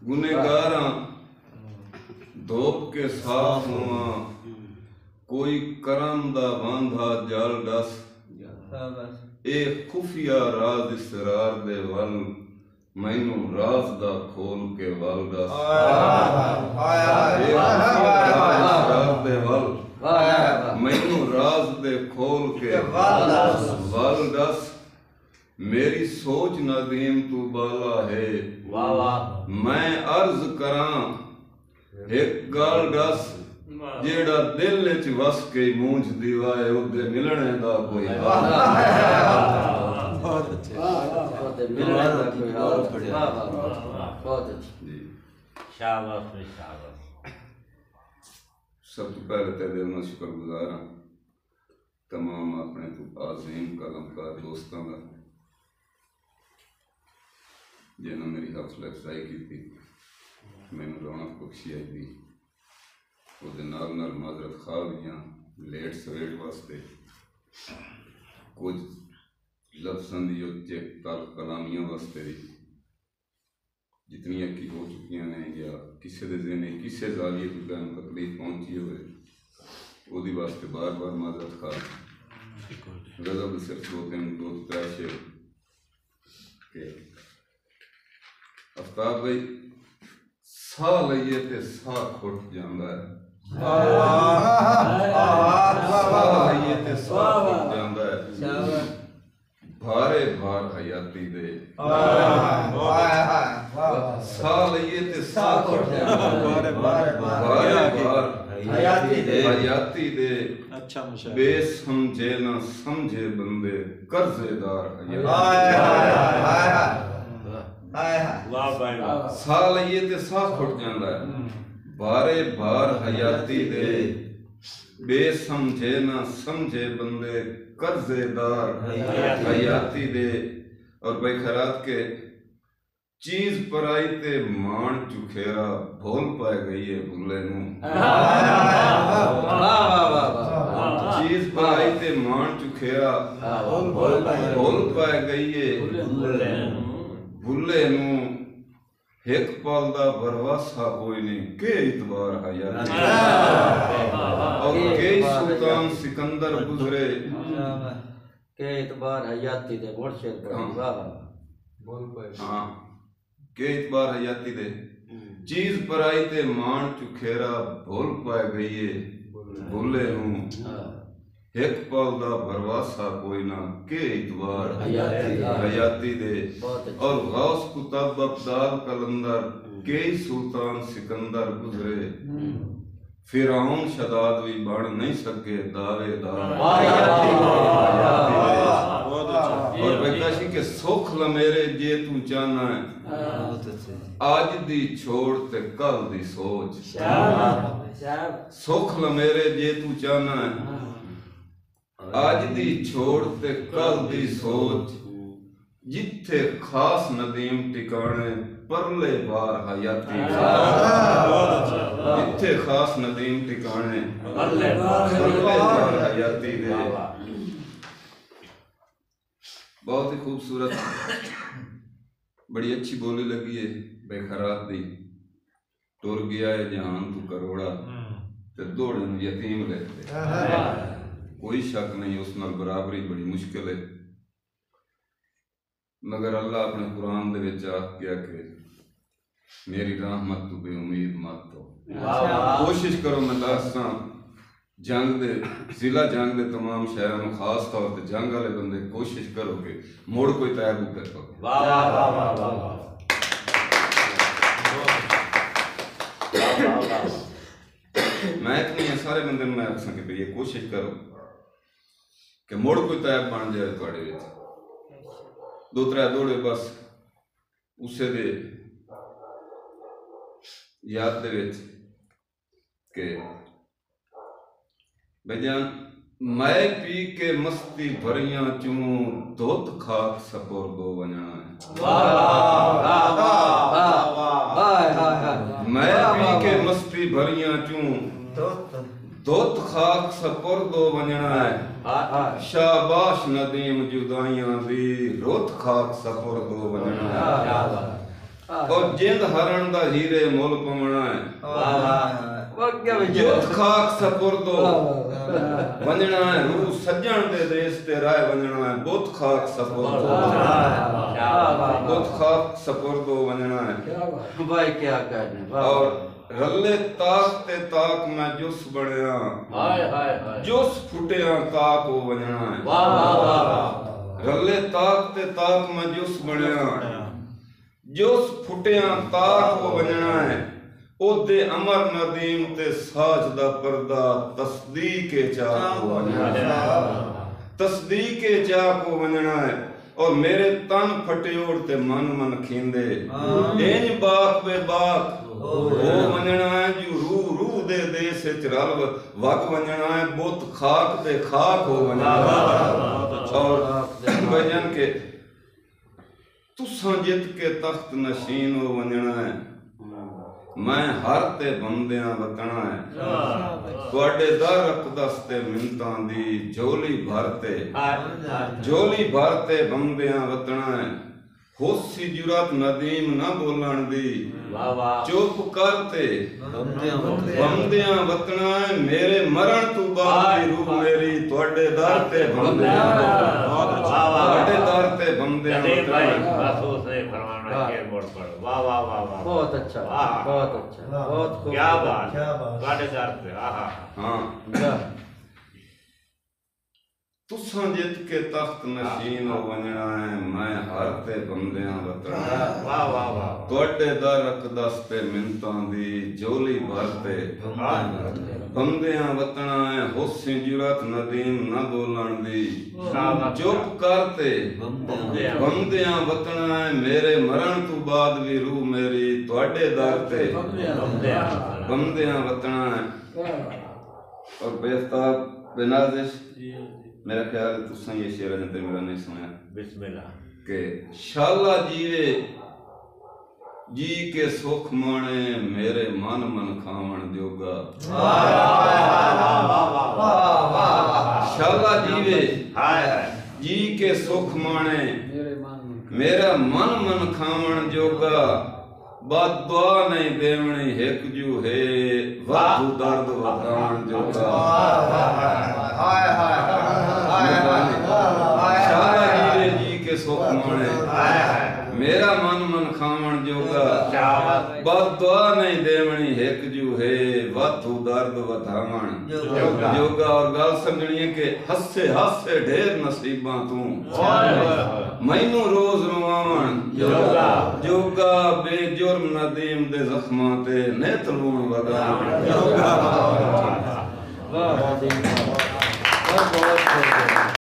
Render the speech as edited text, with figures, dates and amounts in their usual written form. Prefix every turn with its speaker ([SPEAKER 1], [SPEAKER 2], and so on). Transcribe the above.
[SPEAKER 1] गुनेगारा धोप के साफ हुआ कोई करम दा बांधा जाल दस ए खुफिया राज इसरार दे वल मैनू राज दा खोल के वल दस इसरार दे वल मैनू राज दे खोल के वल दस मेरी सोच नदीम तू बाला है मैं अर्ज करां एक गल दस जेड़ा दिल विच वस के मूंझ दीवाए उदे मिलने दा कोई
[SPEAKER 2] बहुत अच्छे मिलने दा कोई और बढ़िया बहुत अच्छे
[SPEAKER 1] जी
[SPEAKER 3] शाबाश शाबाश।
[SPEAKER 1] सब तो पहले ते दिल ना शुक्रगुजार हां तमाम अपने तो आज़ीम कलमकार दोस्तां दा जिन्होंने मेरी हौसला अफजाई की थी मैंने रौनक बख्शी आई थी ਉਹਦੇ ਨਾਲ ਨਾਲ ਮਾਜ਼ਰਤ ਖਾ ਦੀਆਂ ਲੇਟ ਸਵੇਟ ਵਾਸਤੇ ਕੁਝ ਲਫ਼ਜ਼ਾਂ ਦੀ ਉੱਚੇ ਕਲਾਮੀਆਂ ਵਾਸਤੇ ਵੀ ਜਿਤਨੀਆਂ ਕੀ ਹੋ ਚੁੱਕੀਆਂ ਨੇ ਜਾਂ ਕਿਸੇ ਦੇ ਜ਼ਿਹਨੇ ਕਿਸੇ ਜ਼ਾਲੀਏ ਤੋਂ ਕੋਈ ਤਕਲੀਫ ਪਹੁੰਚੀ ਹੋਵੇ ਉਹਦੀ ਵਾਸਤੇ ਬਾਰ-ਬਾਰ ਮਾਜ਼ਰਤ ਖਾ ਗਜ਼ਬ ਸਿਰਫ ਹੋਤੇ ਹਨ ਦੋ त्रै शेर के आफ्ताब भाई साह लईए ते साह खुट जांदा है भारे भार हयाती दे साह लईए ते साह खुट जांदा भारे भार हयाती दे
[SPEAKER 2] अच्छा मुशाहिदा
[SPEAKER 1] बेस समझे ना समझे बंदे कर्जेदार साह लईए ते साह खुट जांदा है भारे भार हयाती दे बेसमझे ना समझे बंदे कर्जेदार हयाती दे। और भाई खैरात के चीज पराई ते मान चुखेरा भूल पाए गई है भूले नू चीज पराई ते मान चुखेरा भूल पाए गई है भूले नू एक पल दा भरवासा कोई नहीं के इतबार हयाती और के सुल्तान सिकंदर गुजरे
[SPEAKER 2] के इतबार हयाती दे मुर्शिद वाह बोल पाए
[SPEAKER 1] हाँ के इतबार हयाती दे चीज पराई ते मान चुखेरा भूल पाए गई है भूले नू एक पल दा भरवासा कोई ना के इतबार हयाती दे। और गौस कुतुब अब्दाल कलंदर के सुल्तान सिकंदर गुजरे फिरौन शदाद भी बन नहीं सके दावेदार और बेकाशी के सुख ल मेरे जे तू चाहना है आज दी छोड़ ते कल दी सोच सुख ल मेरे जे तू चाहना है आज दी छोड़ ते कल दी सोच जिथे खास नदीम टिकाने परले बार हयाती जिथे खास नदीम टिकाने परले बार हयाती दे। बहुत ही खूबसूरत बड़ी अच्छी बोली लगी है बेखरात दी टुर गया है जहान तू करोड़ा ते दौड़े नूं यतीम लेते कोई शक नहीं उस नाल बराबरी बड़ी मुश्किल है मगर अल्लाह अपने कुरान दे विच आख गया कि मेरी रहमत तू बेउम्मीद मत हो कोशिश करो मैं दसां जंग दे जिला जंग दे तमाम शहरों में खास तौर पे जंग वाले बंदे कोशिश करो कि मुड़ कोई तैयार कर सको मैं इतनी सारे बंदे मैं आखसां कि ये कोशिश करो कि मुड़ कोई तैयार बन जाए थोड़े विच दो त्रै दौड़े बस उसे दे याद दे विच के भैजान मैं पी के मस्ती भरियां चूं धोत खाक सपोर दो वजना है मैं पी के मस्ती भरियां चूं धोत खाक सपोर दो वजना है शाबाश नदीम जुदाइयां दी रोत खाक सपोर दो वजना है और जिंद हरण दा हीरे मुल पवना है
[SPEAKER 2] वाह वाह वो क्या विचार
[SPEAKER 1] जुत खाक सपुर्दो वंजना है रूह सज्जन दे देश ते राय वंजना है बुत खाक सपुर्दो बुत खाक सपुर्दो वंजना है
[SPEAKER 2] भाई क्या कहने वाह
[SPEAKER 1] और रल्ले ताक ते ताक मैं जुस बणया
[SPEAKER 3] हाय हाय हाय
[SPEAKER 1] जुस फुटिया ताक हो वंजना है
[SPEAKER 3] वाह वाह वाह
[SPEAKER 1] रल्ले ताक ते ताक मैं जुस बणया जुस फुटिया ताक हो वंजना है ओदे अमर नदीम ते साज दा पर्दा तस्दीक के चाक हो वंजना तस्दीक के चाक हो वंजना है और मेरे तन फटियोड़ ते मन मन खींदे इंज बाक बे बाक ओ वंजना है जो रूह रूह दे देश विच रल वग वंजना है बुत खाक ते खाक हो वंजना और भजन के तुसां जित के तख्त नशीन हो वंजना है मैं हर ते बंदियां वतना है तुहाडे दर रखदस ते मिन्नतां दी झोली भरते झोली भरते बंदियां वतना है होसी जुरत नदीम न बोलन दी
[SPEAKER 3] वाह वाह
[SPEAKER 1] चुप करते बंदियां वतना है मेरे मरण तू बाद दी रूह मेरी तुहाडे दर ते बंदियां तुहाडे दर ते बंदियां वतना है
[SPEAKER 3] बस उसने फरमाना के मोड़ पर वाह वाह वाह वाह
[SPEAKER 2] बहुत अच्छा बहुत अच्छा बहुत खूब
[SPEAKER 3] क्या बात ਤੁਹਾਡੇ ਦਰ ਤੇ ਆਹਾ
[SPEAKER 1] हां तुसां जित के तख्त नशीन हो वंजना है मैं हर ते बंदियां वतना है
[SPEAKER 3] वाह वाह वाह
[SPEAKER 1] तुहाडे दर रखदस ते मिन्नतां दी झोली भरते बंदियां वतना है होसी जुरत नदीम न बोलन दी चुप करते बंदियां वतना है मेरे मरण तू बाद भी रूह मेरी तुहाडे दर ते बंदियां वतना है और बेफ्ताब बेनाजिश मेरा ख्याल है तुसां ये शेर जनते मेरा नहीं सुना
[SPEAKER 3] बिस्मिल्लाह
[SPEAKER 1] के शाला जीवे जी के सुख माने मेरे मन मन खावन जोगा शाला जीवे जी के सुख माने मेरा मन मन खावन जोगा बात दुआ नहीं देवनी हेक जू है वादू दर्द वधावन जोगा शाला जीवे जी के सुख माने मेरा मन मन खावन जोगा बात दुआ नहीं देवनी हेक जू है वादू दर्द वधावन जोगा और गल समझनी है कि हस्से हस्से ढेर नसीबां तू मैनू रोज रवावन जोगा बेजुर्म नदीम दे जख्मां ते नेत लूण वगावन
[SPEAKER 2] वाह वाह बहुत